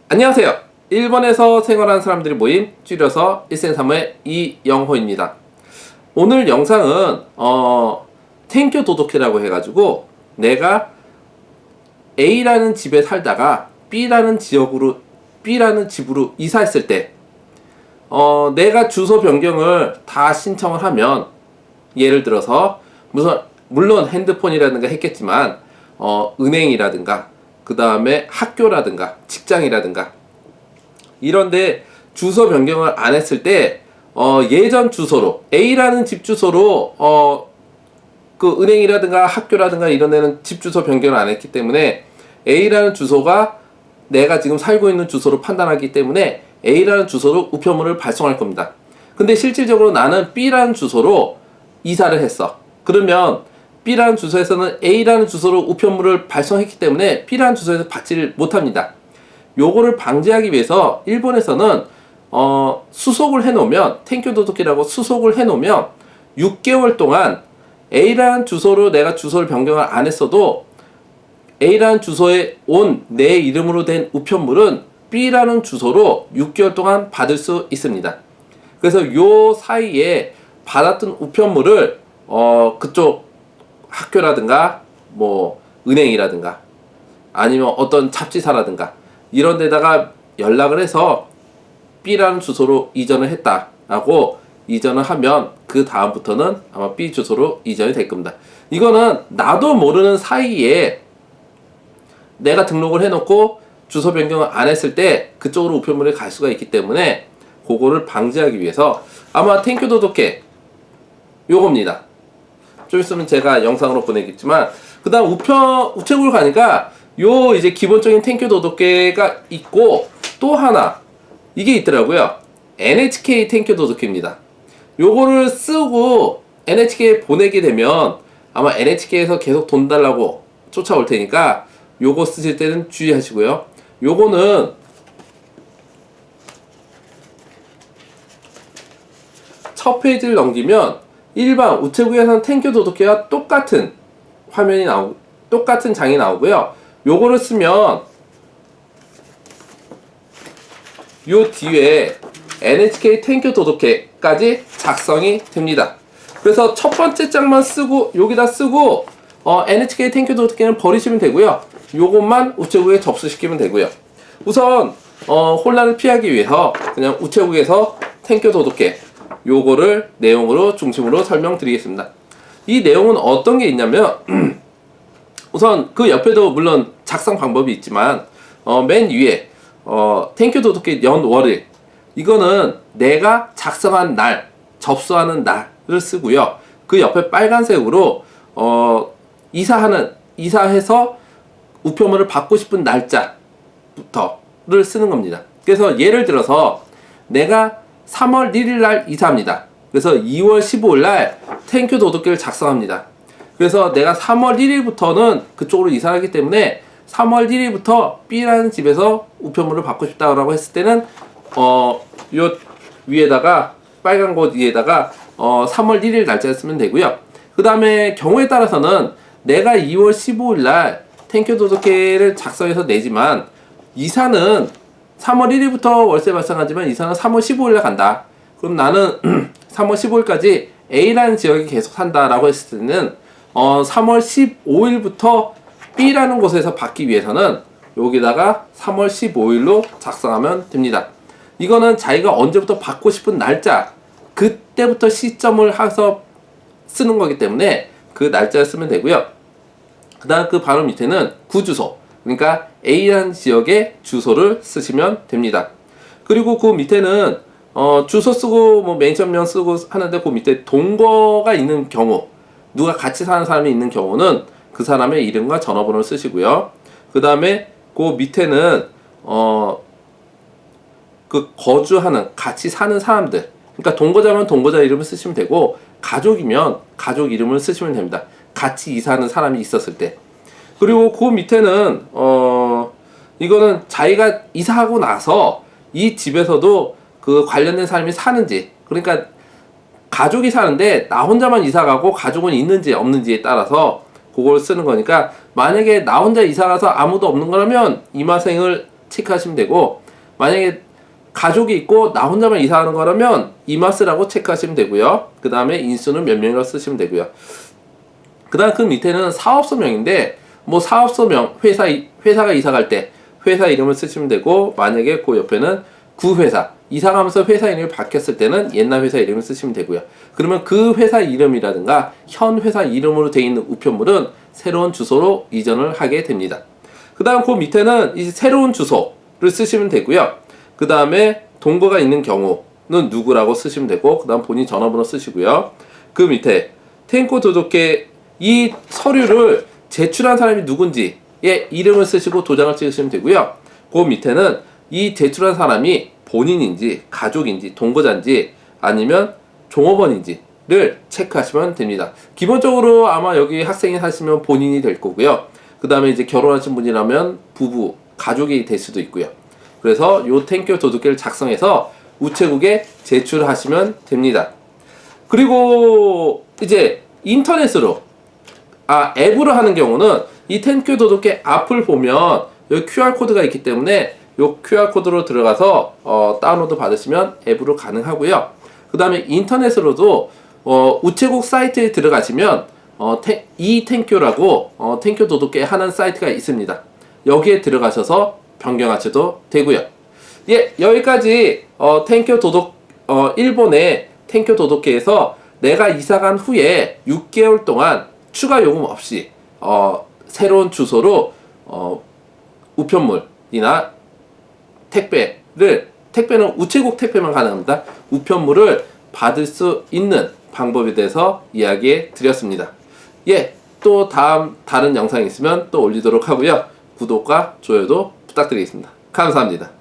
안녕하세요. 일본에서 생활하는 사람들이 모임 줄여서 일생사무의 이영호입니다. 오늘 영상은 텐교 도도케라고 해가지고 내가 A라는 집에 살다가 B라는 집으로 이사했을 때 내가 주소 변경을 다 신청을 하면, 예를 들어서 물론 핸드폰이라든가 했겠지만 은행이라든가 그 다음에 학교라든가 직장이라든가 이런데 주소 변경을 안 했을 때 예전 주소로 A라는 집 주소로 그 은행이라든가 학교라든가 이런 데는 집 주소 변경을 안 했기 때문에 A라는 주소가 내가 지금 살고 있는 주소로 판단하기 때문에 A라는 주소로 우편물을 발송할 겁니다. 근데 실질적으로 나는 B라는 주소로 이사를 했어. 그러면 B라는 주소에서는 A라는 주소로 우편물을 발송했기 때문에 B라는 주소에서 받지를 못합니다. 요거를 방지하기 위해서 일본에서는 수속을 해놓으면, 텐교 도도케라고 수속을 해놓으면 6개월 동안 A라는 주소로 내가 주소를 변경을 안 했어도 A라는 주소에 온 내 이름으로 된 우편물은 B라는 주소로 6개월 동안 받을 수 있습니다. 그래서 요 사이에 받았던 우편물을 그쪽 학교라든가 뭐 은행이라든가 아니면 어떤 잡지사라든가 이런 데다가 연락을 해서 B라는 주소로 이전을 했다라고 이전을 하면 그 다음부터는 아마 B 주소로 이전이 될 겁니다. 이거는 나도 모르는 사이에 내가 등록을 해놓고 주소 변경을 안 했을 때 그쪽으로 우편물이 갈 수가 있기 때문에 그거를 방지하기 위해서 아마 텐교 도도케 요겁니다. 좀 있으면 제가 영상으로 보내겠지만, 그 다음 우체국을 가니까 요 이제 기본적인 텐교 도도케가 있고 또 하나 이게 있더라고요. NHK 텐교 도도케입니다. 요거를 쓰고 NHK에 보내게 되면 아마 NHK에서 계속 돈 달라고 쫓아올 테니까 요거 쓰실 때는 주의하시고요. 요거는 첫 페이지를 넘기면 일반 우체국에서는 텐교 도도케와 똑같은 화면이 똑같은 장이 나오고요. 요거를 쓰면 요 뒤에 NHK 텐교 도도케까지 작성이 됩니다. 그래서 첫 번째 장만 쓰고 여기다 쓰고 NHK 텐교 도도케는 버리시면 되고요. 요것만 우체국에 접수시키면 되고요. 우선 혼란을 피하기 위해서 그냥 우체국에서 텐교 도도케 요거를 내용으로 중심으로 설명드리겠습니다. 이 내용은 어떤 게 있냐면 우선 그 옆에도 물론 작성 방법이 있지만 맨 위에 텐교 도도케 연월일, 이거는 내가 작성한 날, 접수하는 날을 쓰고요. 그 옆에 빨간색으로 이사해서 우편물을 받고 싶은 날짜부터를 쓰는 겁니다. 그래서 예를 들어서 내가 3월 1일 날 이사합니다. 그래서 2월 15일 날 텐교 도도케를 작성합니다. 그래서 내가 3월 1일부터는 그쪽으로 이사를 하기 때문에 3월 1일부터 B라는 집에서 우편물을 받고 싶다라고 했을 때는 요 위에다가 빨간 곳 위에다가 3월 1일 날짜를 쓰면 되고요. 그 다음에 경우에 따라서는 내가 2월 15일 날 텐교 도도케를 작성해서 내지만 이사는 3월 1일부터 월세 발생하지만 이사는 3월 15일에 간다. 그럼 나는 3월 15일까지 A라는 지역에 계속 산다라고 했을 때는 3월 15일부터 B라는 곳에서 받기 위해서는 여기다가 3월 15일로 작성하면 됩니다. 이거는 자기가 언제부터 받고 싶은 날짜, 그때부터 시점을 해서 쓰는 거기 때문에 그 날짜를 쓰면 되고요. 그 다음 그 바로 밑에는 구주소, 그러니까 A라는 지역의 주소를 쓰시면 됩니다. 그리고 그 밑에는 주소 쓰고 뭐 맨션명 쓰고 하는데 그 밑에 동거가 있는 경우, 누가 같이 사는 사람이 있는 경우는 그 사람의 이름과 전화번호를 쓰시고요. 그 다음에 그 밑에는 그 거주하는, 같이 사는 사람들, 그러니까 동거자면 동거자 이름을 쓰시면 되고 가족이면 가족 이름을 쓰시면 됩니다. 같이 이사하는 사람이 있었을 때. 그리고 그 밑에는 이거는 자기가 이사하고 나서 이 집에서도 그 관련된 사람이 사는지, 그러니까 가족이 사는데 나 혼자만 이사가고 가족은 있는지 없는지에 따라서 그걸 쓰는 거니까, 만약에 나 혼자 이사가서 아무도 없는 거라면 이마생을 체크하시면 되고, 만약에 가족이 있고 나 혼자만 이사하는 거라면 이마스라고 체크하시면 되고요. 그 다음에 인수는 몇 명이라고 쓰시면 되고요. 그 다음 그 밑에는 사업소명인데, 뭐 사업소명, 회사가 이사 갈 때 회사 이름을 쓰시면 되고, 만약에 그 옆에는 구회사, 이사 가면서 회사 이름이 바뀌었을 때는 옛날 회사 이름을 쓰시면 되고요. 그러면 그 회사 이름이라든가 현 회사 이름으로 되어 있는 우편물은 새로운 주소로 이전을 하게 됩니다. 그 다음 그 밑에는 이제 새로운 주소를 쓰시면 되고요. 그 다음에 동거가 있는 경우는 누구라고 쓰시면 되고, 그 다음 본인 전화번호 쓰시고요. 그 밑에 텐코 도덕계 이 서류를 제출한 사람이 누군지의 이름을 쓰시고 도장을 찍으시면 되고요. 그 밑에는 이 제출한 사람이 본인인지 가족인지 동거자인지 아니면 종업원인지를 체크하시면 됩니다. 기본적으로 아마 여기 학생이 하시면 본인이 될 거고요. 그 다음에 이제 결혼하신 분이라면 부부, 가족이 될 수도 있고요. 그래서 요 텐교 도둑계를 작성해서 우체국에 제출하시면 됩니다. 그리고 이제 인터넷으로 앱으로 하는 경우는 이 텐교 도둑계 앞을 보면 여기 QR코드가 있기 때문에 이 QR코드로 들어가서 다운로드 받으시면 앱으로 가능하고요. 그 다음에 인터넷으로도 우체국 사이트에 들어가시면 이 텐교라고 텐교 도둑계 하는 사이트가 있습니다. 여기에 들어가셔서 변경하셔도 되고요. 예, 여기까지 텐교 도둑 일본의 텐교 도둑계에서 내가 이사간 후에 6개월 동안 추가 요금 없이 새로운 주소로 우편물이나 택배는 우체국 택배만 가능합니다. 우편물을 받을 수 있는 방법에 대해서 이야기해 드렸습니다. 예, 또 다른 영상이 있으면 또 올리도록 하고요. 구독과 좋아요도 부탁드리겠습니다. 감사합니다.